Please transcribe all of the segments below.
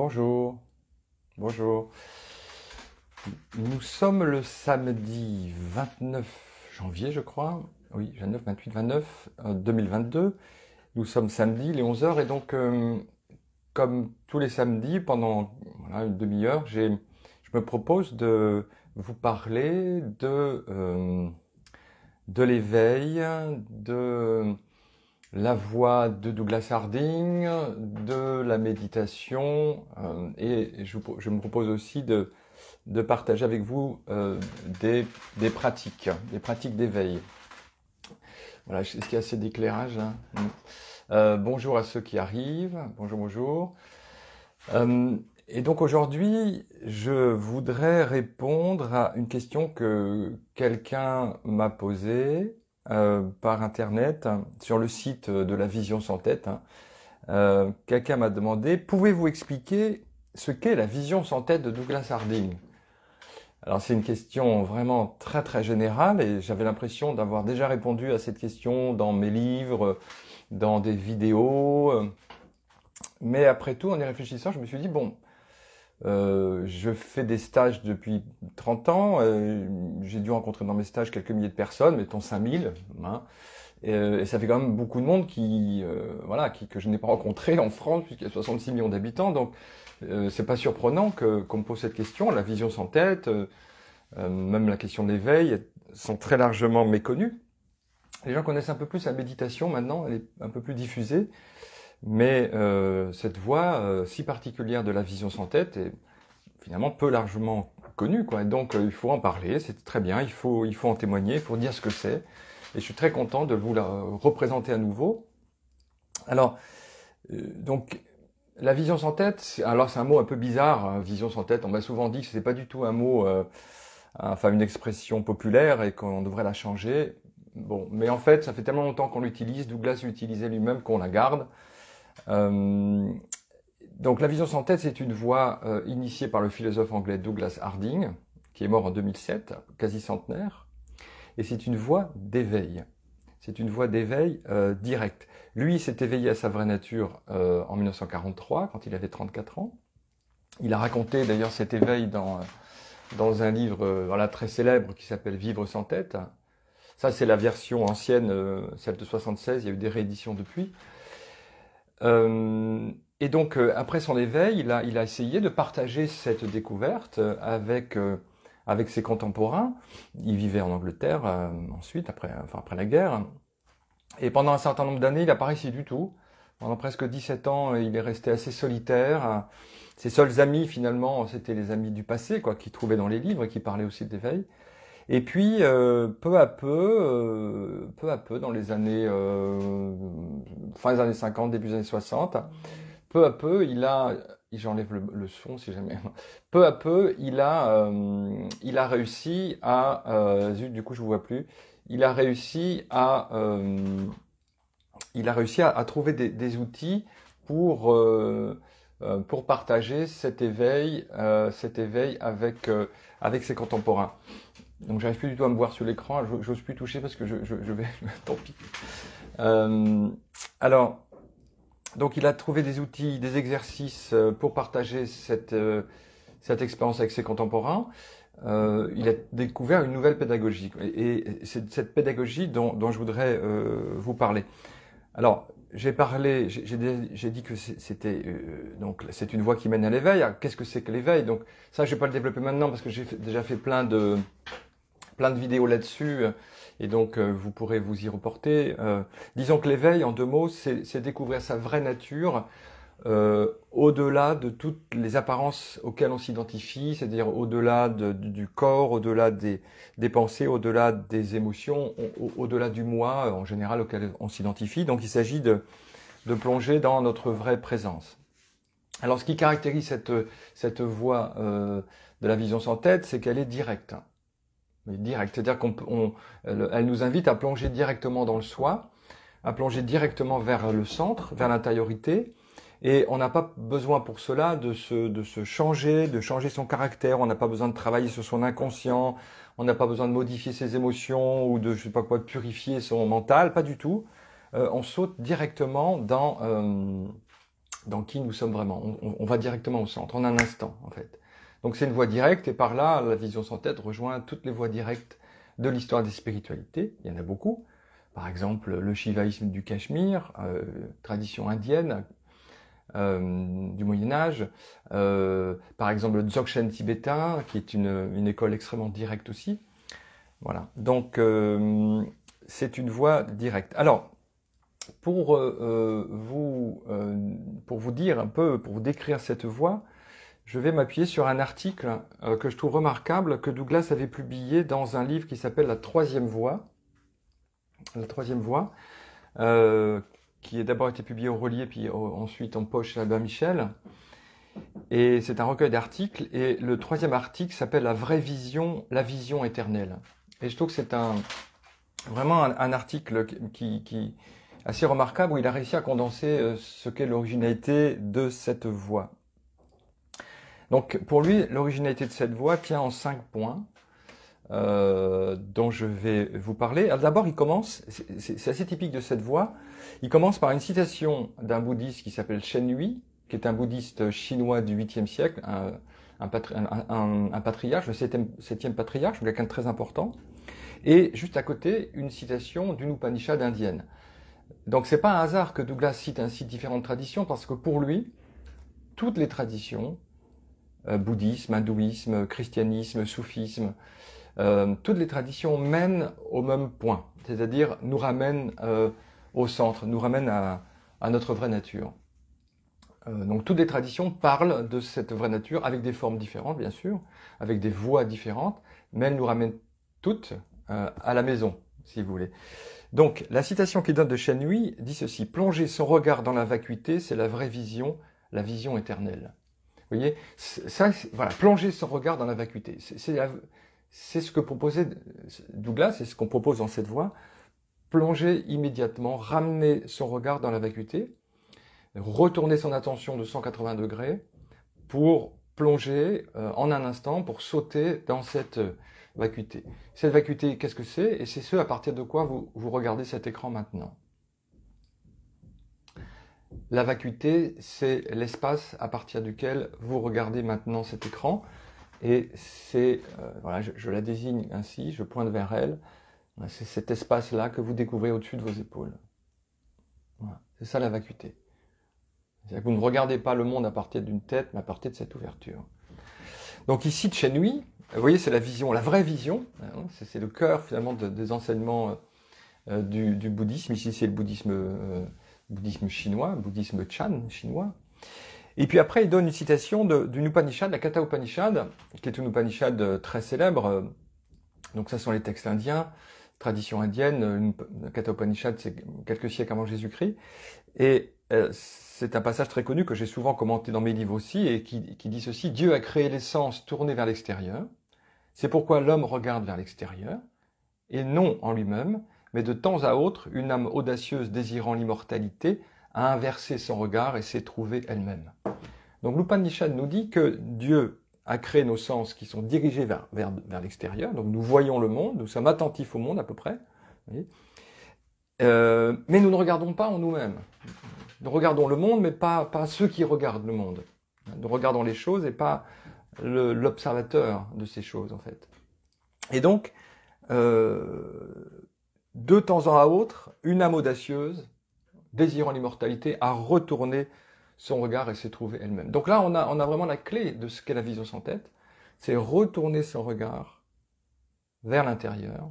Bonjour, bonjour. Nous sommes le samedi 29 janvier, je crois. Oui, 29, 28, 29, 2022. Nous sommes samedi, les 11 heures, et donc, comme tous les samedis, pendant voilà, une demi-heure, je me propose de vous parler de l'éveil, de la voix de Douglas Harding, de la méditation, et je me propose aussi de partager avec vous des pratiques d'éveil. Voilà, est-ce qu'il y a assez d'éclairage hein. Bonjour à ceux qui arrivent, bonjour, bonjour. Et donc aujourd'hui, je voudrais répondre à une question que quelqu'un m'a posée par Internet, sur le site de la Vision sans tête. Quelqu'un m'a demandé, pouvez-vous expliquer ce qu'est la vision sans tête de Douglas Harding? Alors c'est une question vraiment très très générale et j'avais l'impression d'avoir déjà répondu à cette question dans mes livres, dans des vidéos. Mais après tout, en y réfléchissant, je me suis dit, bon, je fais des stages depuis 30 ans, j'ai dû rencontrer dans mes stages quelques milliers de personnes, mettons 5000, hein, et ça fait quand même beaucoup de monde que je n'ai pas rencontré en France, puisqu'il y a 66 millions d'habitants, donc c'est pas surprenant qu'on me pose cette question. La vision sans tête, même la question de l'éveil, sont très largement méconnues. Les gens connaissent un peu plus la méditation maintenant, elle est un peu plus diffusée, mais cette voie si particulière de la vision sans tête est finalement peu largement connue, quoi. Et donc il faut en parler, c'est très bien, il faut en témoigner, il faut dire ce que c'est. Et je suis très content de vous la représenter à nouveau. Alors, donc, la vision sans tête, alors c'est un mot un peu bizarre, hein, vision sans tête. On m'a souvent dit que c'était pas du tout un mot, enfin une expression populaire et qu'on devrait la changer. Bon, mais en fait, ça fait tellement longtemps qu'on l'utilise, Douglas l'utilisait lui-même, qu'on la garde. Donc la vision sans tête, c'est une voie initiée par le philosophe anglais Douglas Harding, qui est mort en 2007, quasi centenaire, et c'est une voie d'éveil. C'est une voie d'éveil directe. Lui s'est éveillé à sa vraie nature en 1943, quand il avait 34 ans. Il a raconté d'ailleurs cet éveil dans un livre voilà, très célèbre qui s'appelle Vivre sans tête. Ça, c'est la version ancienne, celle de 76, il y a eu des rééditions depuis. Et donc, après son éveil, il a essayé de partager cette découverte avec ses contemporains. Il vivait en Angleterre ensuite, après la guerre. Et pendant un certain nombre d'années, il n'a pas réussi du tout. Pendant presque 17 ans, il est resté assez solitaire. Ses seuls amis, finalement, c'était les amis du passé, quoi, qu'il trouvait dans les livres et qui parlaient aussi d'éveil. Et puis, peu à peu, dans les années, fin des années 50, début des années 60, peu à peu, j'enlève le son si jamais, peu à peu, il a réussi à, zut, du coup je vous vois plus, il a réussi à trouver des outils pour partager cet éveil avec ses contemporains. Donc j'arrive plus du tout à me voir sur l'écran, j'ose plus toucher parce que je vais, tant pis. Alors, donc il a trouvé des outils, des exercices pour partager cette expérience avec ses contemporains. Il a découvert une nouvelle pédagogie et c'est cette pédagogie dont je voudrais vous parler. Alors, j'ai dit que donc c'est une voie qui mène à l'éveil. Qu'est-ce que c'est que l'éveil? Donc ça, je vais pas le développer maintenant parce que j'ai déjà fait plein de vidéos là-dessus, et donc vous pourrez vous y reporter. Disons que l'éveil, en deux mots, c'est découvrir sa vraie nature, au-delà de toutes les apparences auxquelles on s'identifie, c'est-à-dire au-delà du corps, au-delà des pensées, au-delà des émotions, au-delà du moi, en général, auquel on s'identifie. Donc il s'agit de plonger dans notre vraie présence. Alors ce qui caractérise cette voie de la vision sans tête, c'est qu'elle est directe. Direct, c'est-à-dire qu'elle nous invite à plonger directement dans le soi, à plonger directement vers le centre, vers l'intériorité, et on n'a pas besoin pour cela de se changer, de changer son caractère, on n'a pas besoin de travailler sur son inconscient, on n'a pas besoin de modifier ses émotions ou de, je sais pas quoi, de purifier son mental, pas du tout. On saute directement dans dans qui nous sommes vraiment. On va directement au centre, en un instant, en fait. Donc c'est une voie directe, et par là, la vision sans tête rejoint toutes les voies directes de l'histoire des spiritualités. Il y en a beaucoup. Par exemple, le shivaïsme du Cachemire, tradition indienne du Moyen-Âge. Par exemple, le Dzogchen tibétain, qui est une école extrêmement directe aussi. Voilà. Donc, c'est une voie directe. Alors, pour vous dire un peu, pour vous décrire cette voie, je vais m'appuyer sur un article que je trouve remarquable, que Douglas avait publié dans un livre qui s'appelle La Troisième Voie. La Troisième Voie, qui a d'abord été publié au Relier, puis ensuite en poche chez Albin Michel. Et c'est un recueil d'articles, et le troisième article s'appelle La vraie vision, la vision éternelle. Et je trouve que c'est vraiment un article qui assez remarquable, où il a réussi à condenser ce qu'est l'originalité de cette voie. Donc pour lui, l'originalité de cette voie tient en 5 points, dont je vais vous parler. D'abord, il commence, c'est assez typique de cette voie, il commence par une citation d'un bouddhiste qui s'appelle Shen Hui, qui est un bouddhiste chinois du 8e siècle, un patriarche, le 7e patriarche, quelqu'un de très important. Et juste à côté, une citation d'une Upanishad indienne. Donc c'est pas un hasard que Douglas cite ainsi différentes traditions, parce que pour lui, toutes les traditions, bouddhisme, hindouisme, christianisme, soufisme, toutes les traditions mènent au même point, c'est-à-dire nous ramènent au centre, nous ramènent à notre vraie nature. Donc toutes les traditions parlent de cette vraie nature, avec des formes différentes bien sûr, avec des voies différentes, mais elles nous ramènent toutes à la maison, si vous voulez. Donc la citation qu'il donne de Shen Hui dit ceci: plonger son regard dans la vacuité, c'est la vraie vision, la vision éternelle. Vous voyez, ça, voilà, plonger son regard dans la vacuité. C'est ce que proposait Douglas, c'est ce qu'on propose dans cette voie. Plonger immédiatement, ramener son regard dans la vacuité, retourner son attention de 180 degrés pour plonger en un instant, pour sauter dans cette vacuité. Cette vacuité, qu'est-ce que c'est? Et c'est ce à partir de quoi vous regardez cet écran maintenant. La vacuité, c'est l'espace à partir duquel vous regardez maintenant cet écran. Et c'est, voilà, je la désigne ainsi, je pointe vers elle. C'est cet espace-là que vous découvrez au-dessus de vos épaules. Voilà, c'est ça la vacuité. C'est-à-dire que vous ne regardez pas le monde à partir d'une tête, mais à partir de cette ouverture. Donc ici, Shen Hui, vous voyez, c'est la vision, la vraie vision. Hein, c'est le cœur finalement des enseignements du bouddhisme. Ici, c'est le bouddhisme chinois, bouddhisme Chan chinois. Et puis après, il donne une citation d'une Upanishad, la Katha Upanishad, qui est une Upanishad très célèbre. Donc ça sont les textes indiens, tradition indienne. La Katha Upanishad, c'est quelques siècles avant Jésus-Christ. Et c'est un passage très connu que j'ai souvent commenté dans mes livres aussi, et qui dit ceci: Dieu a créé les sens tournés vers l'extérieur. C'est pourquoi l'homme regarde vers l'extérieur, et non en lui-même, mais de temps à autre, une âme audacieuse désirant l'immortalité a inversé son regard et s'est trouvée elle-même. Donc l'Upanishad nous dit que Dieu a créé nos sens qui sont dirigés vers l'extérieur, donc nous voyons le monde, nous sommes attentifs au monde à peu près, mais nous ne regardons pas en nous-mêmes. Nous regardons le monde, mais pas ceux qui regardent le monde. Nous regardons les choses et pas l'observateur de ces choses, en fait. Et donc, de temps à autre, une âme audacieuse, désirant l'immortalité, a retourné son regard et s'est trouvée elle-même. Donc là, on a vraiment la clé de ce qu'est la vision sans tête, c'est retourner son regard vers l'intérieur,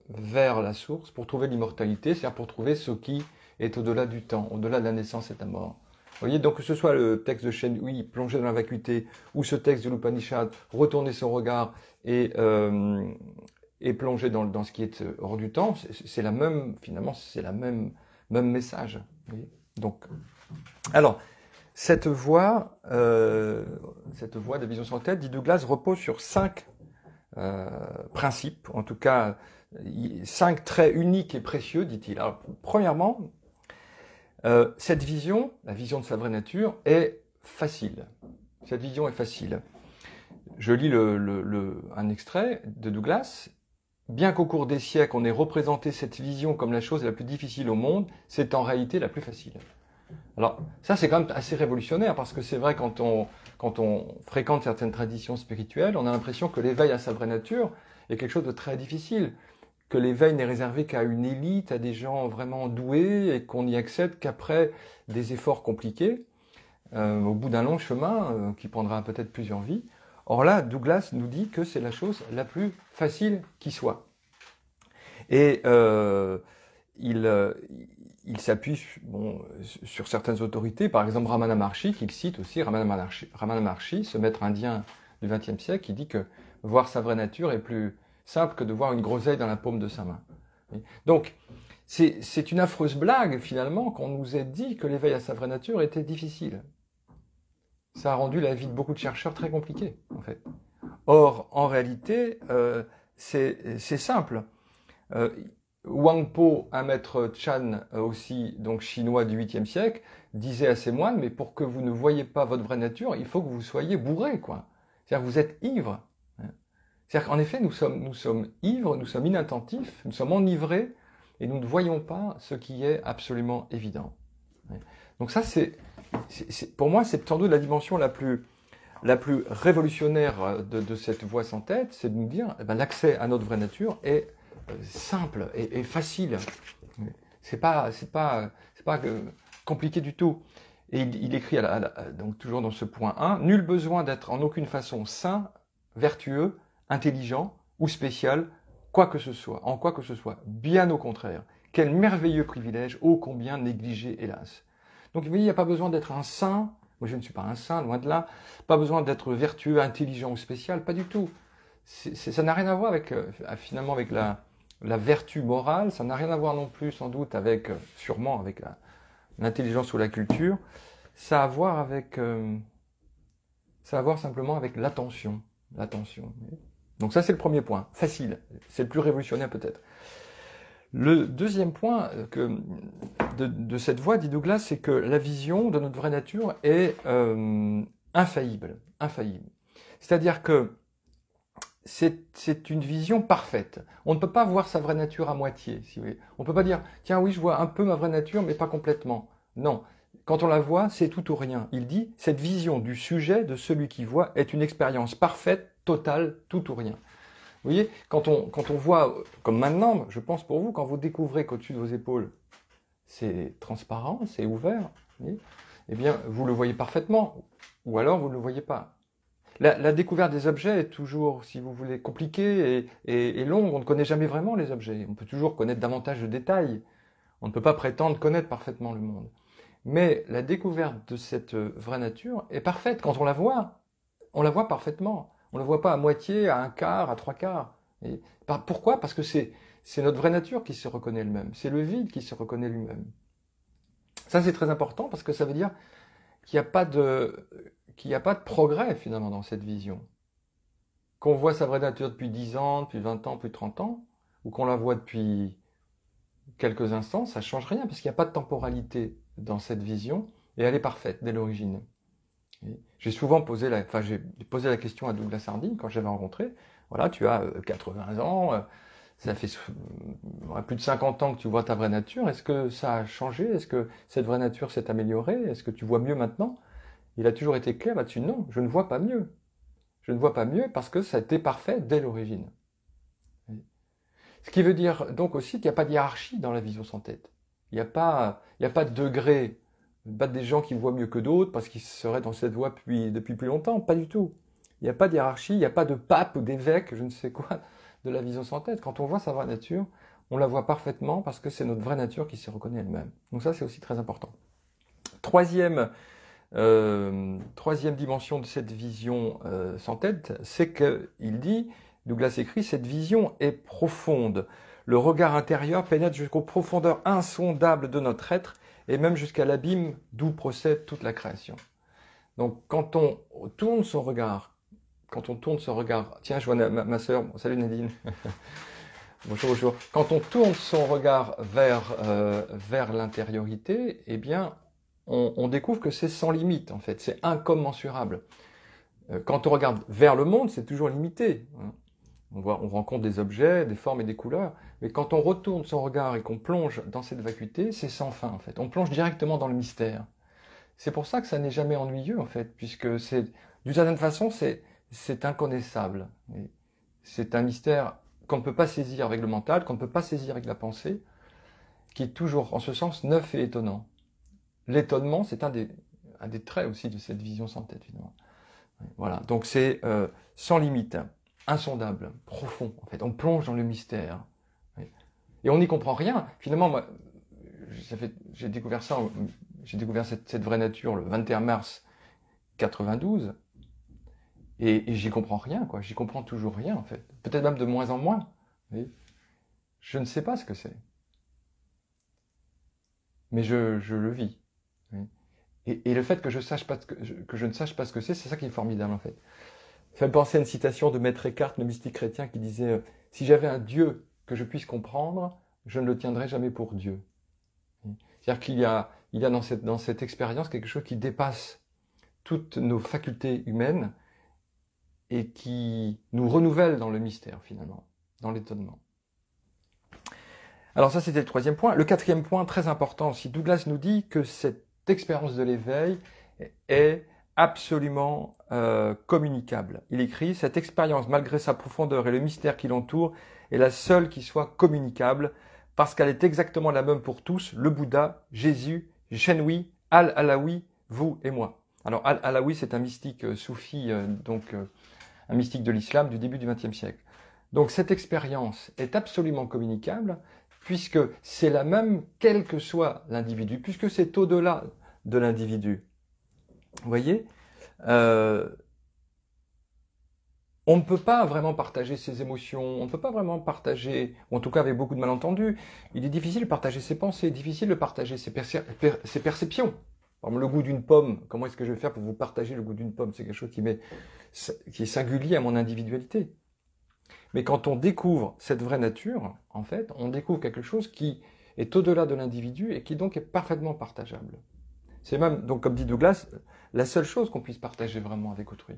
vers la source, pour trouver l'immortalité, c'est-à-dire pour trouver ce qui est au-delà du temps, au-delà de la naissance et de la mort. Vous voyez, donc que ce soit le texte de Shen Hui, plonger dans la vacuité, ou ce texte de l'Upanishad, retourner son regard et plonger dans ce qui est hors du temps, c'est la même, finalement, c'est la même message. Vous voyez, donc, alors, cette voie de vision sans tête, dit Douglas, repose sur 5 principes, en tout cas 5 traits uniques et précieux, dit-il. Alors, premièrement, cette vision, la vision de sa vraie nature, est facile. Cette vision est facile. Je lis un extrait de Douglas. Bien qu'au cours des siècles, on ait représenté cette vision comme la chose la plus difficile au monde, c'est en réalité la plus facile. Alors, ça, c'est quand même assez révolutionnaire, parce que c'est vrai, quand on fréquente certaines traditions spirituelles, on a l'impression que l'éveil à sa vraie nature est quelque chose de très difficile, que l'éveil n'est réservé qu'à une élite, à des gens vraiment doués, et qu'on n'y accède qu'après des efforts compliqués, au bout d'un long chemin, qui prendra peut-être plusieurs vies. Or là, Douglas nous dit que c'est la chose la plus facile qui soit. Et il, euh, il s'appuie sur certaines autorités, par exemple Ramana Maharshi, qu'il cite aussi, Ramana Maharshi, ce maître indien du XXe siècle, qui dit que voir sa vraie nature est plus simple que de voir une groseille dans la paume de sa main. Donc, c'est une affreuse blague, finalement, qu'on nous ait dit que l'éveil à sa vraie nature était difficile. Ça a rendu la vie de beaucoup de chercheurs très compliquée, en fait. Or, en réalité, c'est simple. Wang Po, un maître Chan aussi, donc chinois du 8e siècle, disait à ses moines, mais pour que vous ne voyiez pas votre vraie nature, il faut que vous soyez bourré, quoi. C'est-à-dire que vous êtes ivre. C'est-à-dire qu'en effet, nous sommes ivres, nous sommes inattentifs, nous sommes enivrés, et nous ne voyons pas ce qui est absolument évident. Donc ça, pour moi, c'est sans doute la dimension la plus révolutionnaire de cette voie sans tête, c'est de nous dire, eh ben, l'accès à notre vraie nature est simple et facile. C'est pas compliqué du tout. Et il écrit, donc toujours dans ce point 1, nul besoin d'être en aucune façon saint, vertueux, intelligent ou spécial, quoi que ce soit, en quoi que ce soit. Bien au contraire. Quel merveilleux privilège, ô combien négligé, hélas. Donc vous voyez, il n'y a pas besoin d'être un saint. Moi, je ne suis pas un saint, loin de là. Pas besoin d'être vertueux, intelligent ou spécial, pas du tout. Ça n'a rien à voir avec, finalement, avec la vertu morale. Ça n'a rien à voir non plus, sans doute, avec, sûrement, avec l'intelligence ou la culture. Ça a à voir avec, ça a à voir simplement avec l'attention. L'attention. Donc ça, c'est le premier point. Facile. C'est le plus révolutionnaire, peut-être. Le deuxième point de cette voie, dit Douglas, c'est que la vision de notre vraie nature est infaillible. Infaillible. C'est-à-dire que c'est une vision parfaite. On ne peut pas voir sa vraie nature à moitié, si vous voulez. On ne peut pas dire, tiens, oui, je vois un peu ma vraie nature, mais pas complètement. Non. Quand on la voit, c'est tout ou rien. Il dit, cette vision du sujet, de celui qui voit, est une expérience parfaite, totale, tout ou rien. Vous voyez, quand on voit, comme maintenant, je pense pour vous, quand vous découvrez qu'au-dessus de vos épaules, c'est transparent, c'est ouvert, eh bien, vous le voyez parfaitement, ou alors vous ne le voyez pas. La découverte des objets est toujours, si vous voulez, compliquée et longue. On ne connaît jamais vraiment les objets. On peut toujours connaître davantage de détails. On ne peut pas prétendre connaître parfaitement le monde. Mais la découverte de cette vraie nature est parfaite. Quand on la voit parfaitement. On ne la voit pas à moitié, à un quart, à trois quarts. Pourquoi? Parce que c'est notre vraie nature qui se reconnaît elle-même. C'est le vide qui se reconnaît lui-même. Ça, c'est très important parce que ça veut dire qu'il n'y a pas de progrès finalement dans cette vision. Qu'on voit sa vraie nature depuis 10 ans, depuis 20 ans, depuis 30 ans, ou qu'on la voit depuis quelques instants, ça ne change rien parce qu'il n'y a pas de temporalité dans cette vision et elle est parfaite dès l'origine. J'ai souvent posé la question à Douglas Harding quand j'avais rencontré. Voilà, tu as 80 ans, ça fait plus de 50 ans que tu vois ta vraie nature. Est-ce que ça a changé? Est-ce que cette vraie nature s'est améliorée? Est-ce que tu vois mieux maintenant? Il a toujours été clair là-dessus. Non, je ne vois pas mieux. Je ne vois pas mieux parce que ça a été parfait dès l'origine. Ce qui veut dire donc aussi qu'il n'y a pas de hiérarchie dans la vision sans tête. Il n'y a pas de degré. Pas des gens qui voient mieux que d'autres parce qu'ils seraient dans cette voie depuis plus longtemps. Pas du tout. Il n'y a pas de hiérarchie, il n'y a pas de pape ou d'évêque, je ne sais quoi, de la vision sans tête. Quand on voit sa vraie nature, on la voit parfaitement parce que c'est notre vraie nature qui se reconnaît elle-même. Donc ça, c'est aussi très important. Troisième dimension de cette vision sans tête, c'est qu'il dit, Douglas écrit, cette vision est profonde. Le regard intérieur pénètre jusqu'aux profondeurs insondables de notre être et même jusqu'à l'abîme d'où procède toute la création. Donc quand on tourne son regard, tiens, je vois ma sœur, salut Nadine, bonjour. Quand on tourne son regard vers l'intériorité, eh bien, on découvre que c'est sans limite en fait, c'est incommensurable. Quand on regarde vers le monde, c'est toujours limité. On rencontre des objets, des formes et des couleurs, mais quand on retourne son regard et qu'on plonge dans cette vacuité, c'est sans fin en fait. On plonge directement dans le mystère. C'est pour ça que ça n'est jamais ennuyeux en fait, puisque c'est, d'une certaine façon, c'est inconnaissable. C'est un mystère qu'on ne peut pas saisir avec le mental, qu'on ne peut pas saisir avec la pensée, qui est toujours, en ce sens, neuf et étonnant. L'étonnement, c'est un des traits aussi de cette vision sans tête, finalement. Voilà, donc c'est sans limite, insondable, profond, en fait. On plonge dans le mystère. Et on n'y comprend rien. Finalement, moi, j'ai découvert ça, j'ai découvert cette vraie nature le 21 mars 92, et j'y comprends rien, quoi. J'y comprends toujours rien, en fait. Peut-être même de moins en moins. Je ne sais pas ce que c'est. Mais je le vis. Et le fait que je ne sache pas ce que c'est ça qui est formidable, en fait. Ça fait penser à une citation de Maître Eckhart, le mystique chrétien, qui disait « Si j'avais un Dieu que je puisse comprendre, je ne le tiendrais jamais pour Dieu. » C'est-à-dire qu'il y a dans cette expérience quelque chose qui dépasse toutes nos facultés humaines et qui nous renouvelle dans le mystère, finalement, dans l'étonnement. Alors ça, c'était le troisième point. Le quatrième point, très important aussi, Douglas nous dit que cette expérience de l'éveil est absolument communicable. Il écrit « Cette expérience, malgré sa profondeur et le mystère qui l'entoure, est la seule qui soit communicable, parce qu'elle est exactement la même pour tous, le Bouddha, Jésus, Shenhui, Al-Alawi, vous et moi. » Alors Al-Alawi, c'est un mystique soufi, un mystique de l'islam du début du XXe siècle. Donc cette expérience est absolument communicable, puisque c'est la même quel que soit l'individu, puisque c'est au-delà de l'individu. Vous voyez, on ne peut pas vraiment partager ses émotions, on ne peut pas vraiment partager, ou en tout cas avec beaucoup de malentendus, il est difficile de partager ses pensées, difficile de partager ses perceptions. Par exemple, le goût d'une pomme, comment est-ce que je vais faire pour vous partager le goût d'une pomme? C'est quelque chose qui est singulier à mon individualité. Mais quand on découvre cette vraie nature, en fait, on découvre quelque chose qui est au-delà de l'individu et qui donc est parfaitement partageable. C'est même, donc comme dit Douglas, la seule chose qu'on puisse partager vraiment avec autrui.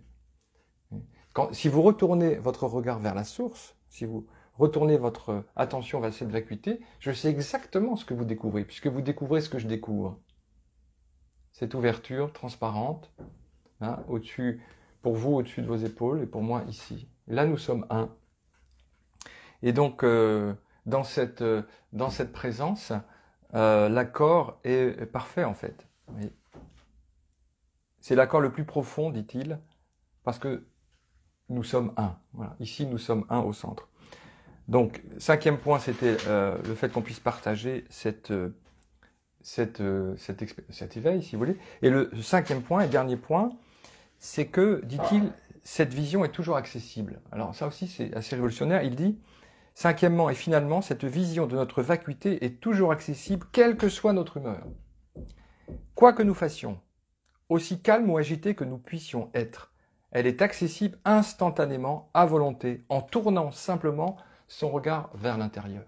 Si vous retournez votre regard vers la source, si vous retournez votre attention vers cette vacuité, je sais exactement ce que vous découvrez, puisque vous découvrez ce que je découvre. Cette ouverture transparente, hein, au-dessus, pour vous au-dessus de vos épaules et pour moi ici. Et là, nous sommes un. Et donc, dans cette présence, l'accord est parfait en fait. C'est l'accord le plus profond, dit-il, parce que nous sommes un. Voilà. Ici, nous sommes un au centre. Donc, cinquième point, c'était le fait qu'on puisse partager cet éveil, si vous voulez. Et le cinquième point et dernier point, c'est que, dit-il, cette vision est toujours accessible. Alors ça aussi, c'est assez révolutionnaire. Il dit, cinquièmement et finalement, cette vision de notre vacuité est toujours accessible, quelle que soit notre humeur. Quoi que nous fassions, aussi calme ou agité que nous puissions être, elle est accessible instantanément, à volonté, en tournant simplement son regard vers l'intérieur.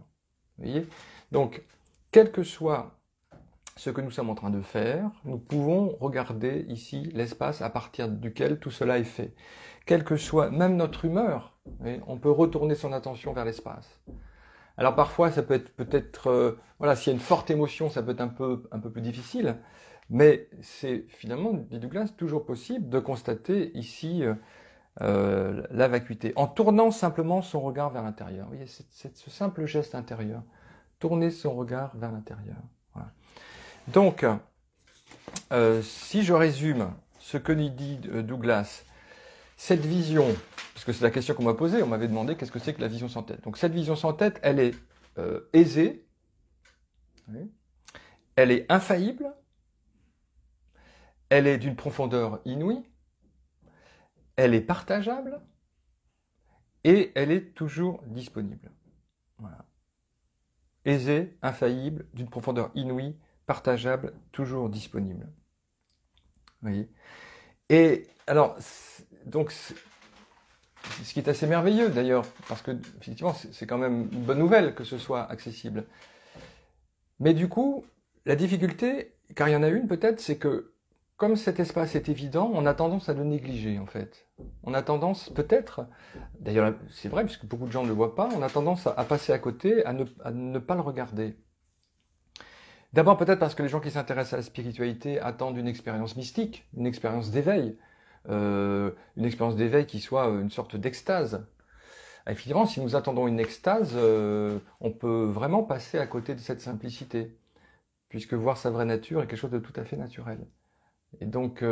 Vous voyez? Donc, quel que soit ce que nous sommes en train de faire, nous pouvons regarder ici l'espace à partir duquel tout cela est fait. Quelle que soit même notre humeur, on peut retourner son attention vers l'espace. Alors parfois, ça peut être peut-être, voilà, s'il y a une forte émotion, ça peut être un peu plus difficile, mais c'est finalement, dit Douglas, toujours possible de constater ici la vacuité, en tournant simplement son regard vers l'intérieur. Vous voyez, c'est ce simple geste intérieur, tourner son regard vers l'intérieur. Voilà. Donc, si je résume ce que nous dit Douglas, cette vision, parce que c'est la question qu'on m'a posée, on m'avait demandé qu'est-ce que c'est que la vision sans tête. Donc cette vision sans tête, elle est aisée, elle est infaillible, elle est d'une profondeur inouïe, elle est partageable et elle est toujours disponible. Voilà. Aisée, infaillible, d'une profondeur inouïe, partageable, toujours disponible. Vous voyez? Et alors, donc, ce qui est assez merveilleux d'ailleurs, parce que effectivement, c'est quand même une bonne nouvelle que ce soit accessible. Mais du coup, la difficulté, car il y en a une peut-être, c'est que comme cet espace est évident, on a tendance à le négliger en fait. On a tendance peut-être, d'ailleurs c'est vrai puisque beaucoup de gens ne le voient pas, on a tendance à passer à côté, à ne pas le regarder. D'abord peut-être parce que les gens qui s'intéressent à la spiritualité attendent une expérience mystique, une expérience d'éveil, qui soit une sorte d'extase. Évidemment, si nous attendons une extase, on peut vraiment passer à côté de cette simplicité, puisque voir sa vraie nature est quelque chose de tout à fait naturel. Et donc,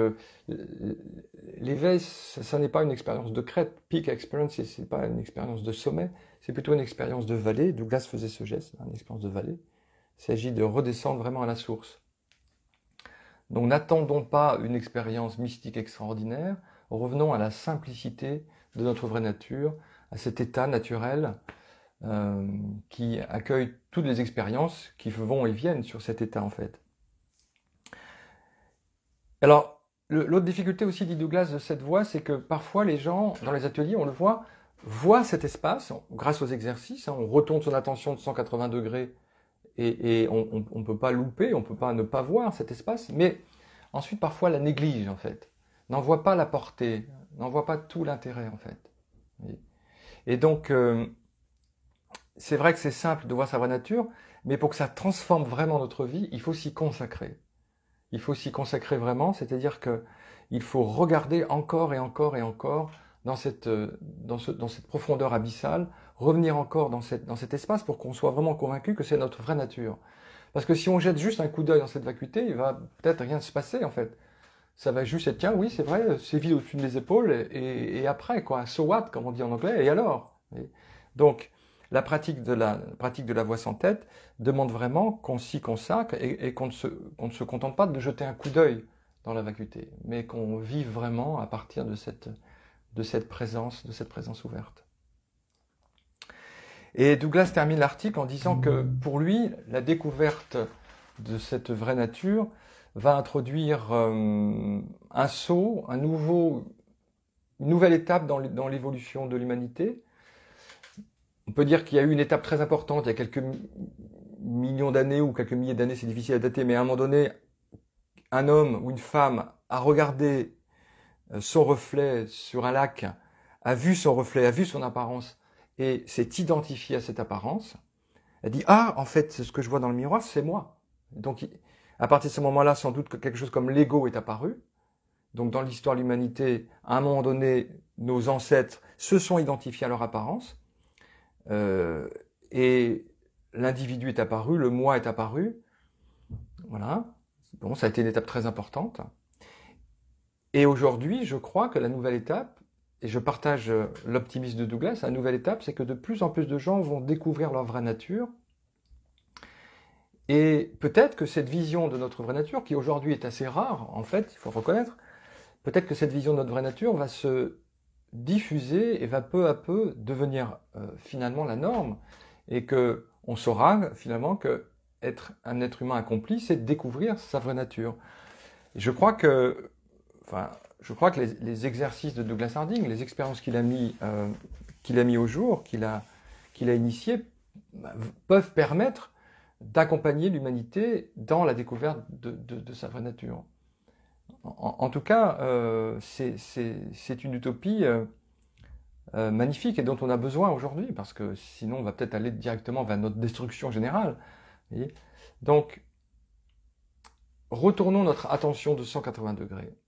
l'éveil, ça n'est pas une expérience de crête. Peak experience, c'est pas une expérience de sommet, c'est plutôt une expérience de vallée. Douglas faisait ce geste, une expérience de vallée. Il s'agit de redescendre vraiment à la source. Donc, n'attendons pas une expérience mystique extraordinaire. Revenons à la simplicité de notre vraie nature, à cet état naturel qui accueille toutes les expériences qui vont et viennent sur cet état en fait. Alors, l'autre difficulté aussi, dit Douglas, de cette voie, c'est que parfois les gens, dans les ateliers, on le voient cet espace, grâce aux exercices, on retourne son attention de 180 degrés et on ne peut pas louper, on ne peut pas ne pas voir cet espace, mais ensuite parfois la néglige en fait, n'en voit pas la portée, n'en voit pas tout l'intérêt en fait. Et donc, c'est vrai que c'est simple de voir sa vraie nature, mais pour que ça transforme vraiment notre vie, il faut s'y consacrer. Il faut s'y consacrer vraiment, c'est-à-dire qu'il faut regarder encore et encore et encore dans cette profondeur abyssale, revenir encore dans cet espace pour qu'on soit vraiment convaincu que c'est notre vraie nature. Parce que si on jette juste un coup d'œil dans cette vacuité, il va peut-être rien se passer en fait. Ça va juste être, tiens, oui, c'est vrai, c'est vide au-dessus de mes épaules, et après, quoi, so what, comme on dit en anglais, et alors? Donc, la pratique de la voix sans tête demande vraiment qu'on s'y consacre et qu'on ne se contente pas de jeter un coup d'œil dans la vacuité, mais qu'on vive vraiment à partir de cette présence ouverte. Et Douglas termine l'article en disant que pour lui, la découverte de cette vraie nature va introduire un saut, une nouvelle étape dans l'évolution de l'humanité. On peut dire qu'il y a eu une étape très importante il y a quelques millions d'années ou quelques milliers d'années, c'est difficile à dater, mais à un moment donné, un homme ou une femme a regardé son reflet sur un lac, a vu son reflet, a vu son apparence et s'est identifié à cette apparence. Elle dit « Ah, en fait, ce que je vois dans le miroir, c'est moi ». Donc, à partir de ce moment-là, sans doute que quelque chose comme l'ego est apparu. Donc, dans l'histoire de l'humanité, à un moment donné, nos ancêtres se sont identifiés à leur apparence. Et l'individu est apparu, le moi est apparu. Voilà. Bon, ça a été une étape très importante. Et aujourd'hui, je crois que la nouvelle étape, et je partage l'optimisme de Douglas, la nouvelle étape, c'est que de plus en plus de gens vont découvrir leur vraie nature. Et peut-être que cette vision de notre vraie nature, qui aujourd'hui est assez rare, en fait, il faut le reconnaître, peut-être que cette vision de notre vraie nature va se diffuser et va peu à peu devenir finalement la norme, et que on saura finalement que être un être humain accompli, c'est de découvrir sa vraie nature. Et je crois que les exercices de Douglas Harding, les expériences qu'il a mis au jour, qu'il a initiées, peuvent permettre d'accompagner l'humanité dans la découverte de sa vraie nature. En tout cas, c'est une utopie magnifique et dont on a besoin aujourd'hui, parce que sinon on va peut-être aller directement vers notre destruction générale. Voyez. Donc, retournons notre attention de 180 degrés.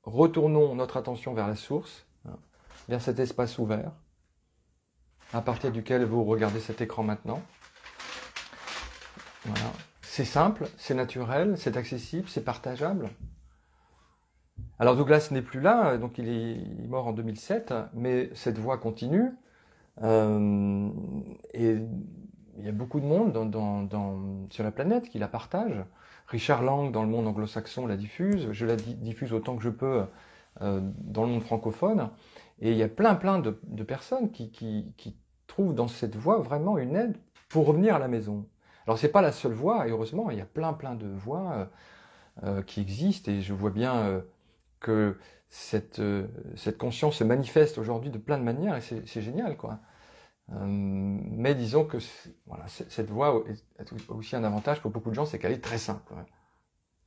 Retournons notre attention vers la source, vers cet espace ouvert, à partir duquel vous regardez cet écran maintenant. Voilà. C'est simple, c'est naturel, c'est accessible, c'est partageable. Alors Douglas n'est plus là, donc il est mort en 2007, mais cette voie continue. Et il y a beaucoup de monde sur la planète qui la partage. Richard Lang, dans le monde anglo-saxon, la diffuse. Je la diffuse autant que je peux dans le monde francophone. Et il y a plein de personnes qui trouvent dans cette voie vraiment une aide pour revenir à la maison. Alors c'est pas la seule voie, et heureusement, il y a plein de voies qui existent, et je vois bien que cette conscience se manifeste aujourd'hui de plein de manières, et c'est génial, quoi. Mais disons que voilà, cette voie a aussi un avantage pour beaucoup de gens, c'est qu'elle est très simple. Ouais.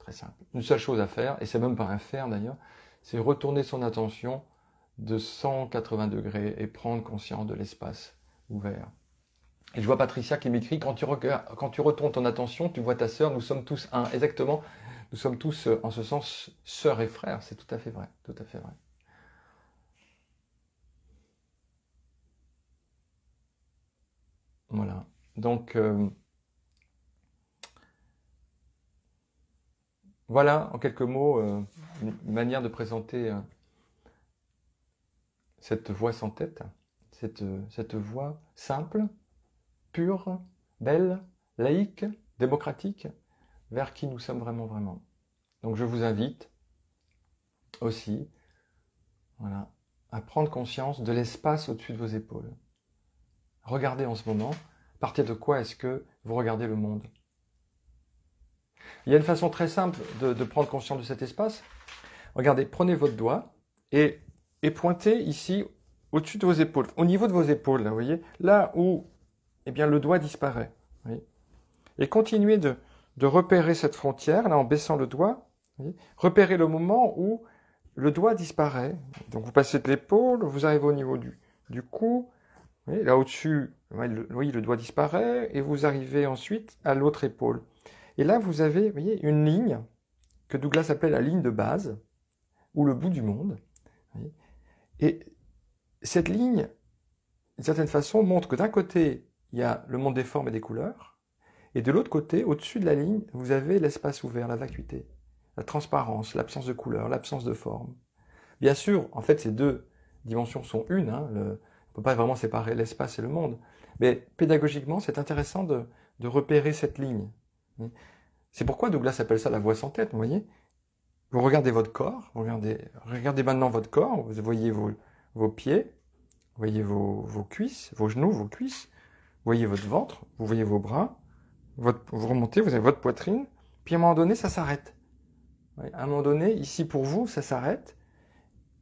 très simple. Une seule chose à faire, et c'est même pas un faire d'ailleurs, c'est retourner son attention de 180 degrés et prendre conscience de l'espace ouvert. Et je vois Patricia qui m'écrit, quand tu retournes ton attention, tu vois ta sœur, nous sommes tous un. Exactement, nous sommes tous, en ce sens, sœurs et frères. C'est tout à fait vrai, tout à fait vrai. Voilà. Donc, voilà, en quelques mots, une manière de présenter cette voix sans tête, cette voix simple, pure, belle, laïque, démocratique, vers qui nous sommes vraiment, vraiment. Donc je vous invite aussi, voilà, à prendre conscience de l'espace au-dessus de vos épaules. Regardez en ce moment, à partir de quoi est-ce que vous regardez le monde. Il y a une façon très simple de prendre conscience de cet espace. Regardez, prenez votre doigt et pointez ici au-dessus de vos épaules, au niveau de vos épaules, là, vous voyez, là où eh bien, le doigt disparaît. Voyez, et continuez de repérer cette frontière, là en baissant le doigt. Voyez, repérez le moment où le doigt disparaît. Donc vous passez de l'épaule, vous arrivez au niveau du cou. Voyez, là au-dessus, oui, le doigt disparaît, et vous arrivez ensuite à l'autre épaule. Et là, vous avez, vous voyez, une ligne que Douglas appelle la ligne de base, ou le bout du monde. Voyez, et cette ligne, d'une certaine façon, montre que d'un côté, il y a le monde des formes et des couleurs, et de l'autre côté, au-dessus de la ligne, vous avez l'espace ouvert, la vacuité, la transparence, l'absence de couleur, l'absence de forme. Bien sûr, en fait, ces deux dimensions sont une, hein, on ne peut pas vraiment séparer l'espace et le monde, mais pédagogiquement, c'est intéressant de repérer cette ligne. C'est pourquoi Douglas appelle ça la voix sans tête, vous voyez. Vous regardez votre corps, regardez maintenant votre corps, vous voyez vos pieds, vous voyez vos cuisses, vos genoux, vos cuisses, vous voyez votre ventre, vous voyez vos bras, vous remontez, vous avez votre poitrine, puis à un moment donné, ça s'arrête. À un moment donné, ici pour vous, ça s'arrête,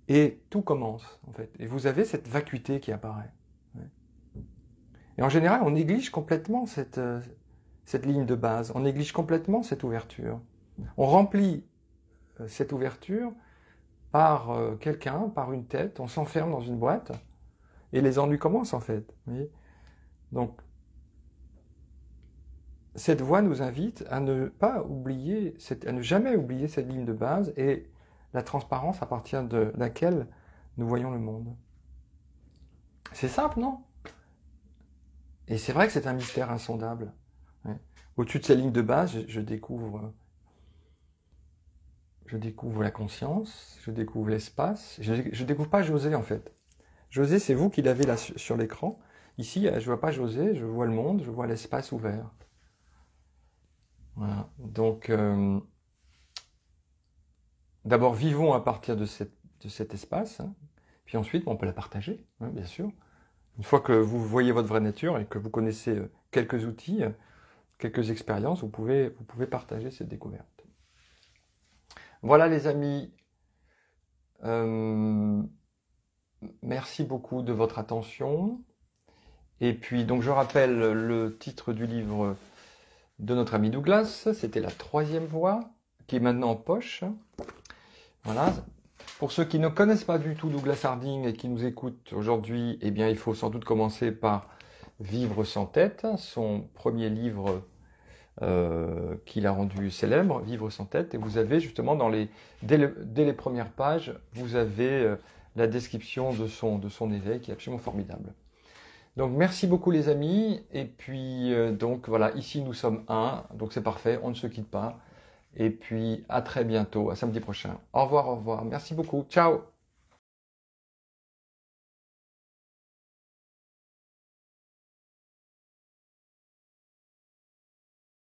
et tout commence, en fait. Et vous avez cette vacuité qui apparaît. Et en général, on néglige complètement cette ligne de base, on néglige complètement cette ouverture. On remplit cette ouverture par quelqu'un, par une tête, on s'enferme dans une boîte, et les ennuis commencent en fait. Vous voyez. Donc, cette voie nous invite à ne pas oublier, à ne jamais oublier cette ligne de base et la transparence à partir de laquelle nous voyons le monde. C'est simple, non? Et c'est vrai que c'est un mystère insondable. Au-dessus de cette ligne de base, je découvre la conscience, je découvre l'espace. Je découvre pas José en fait. José, c'est vous qui l'avez là sur l'écran. Ici, je ne vois pas José, je vois le monde, je vois l'espace ouvert. Voilà. Donc, d'abord, vivons à partir de cet espace, hein. Puis ensuite, on peut la partager, hein, bien sûr. Une fois que vous voyez votre vraie nature et que vous connaissez quelques outils, quelques expériences, vous pouvez partager cette découverte. Voilà les amis, merci beaucoup de votre attention. Et puis, donc je rappelle le titre du livre de notre ami Douglas, c'était La troisième voie, qui est maintenant en poche. Voilà. Pour ceux qui ne connaissent pas du tout Douglas Harding et qui nous écoutent aujourd'hui, eh bien, il faut sans doute commencer par Vivre sans tête, son premier livre qu'il a rendu célèbre, Vivre sans tête. Et vous avez justement, dès les premières pages, vous avez la description de son éveil qui est absolument formidable. Donc merci beaucoup les amis, et puis donc voilà, ici nous sommes un, donc c'est parfait, on ne se quitte pas, et puis à très bientôt, à samedi prochain. Au revoir, merci beaucoup, ciao.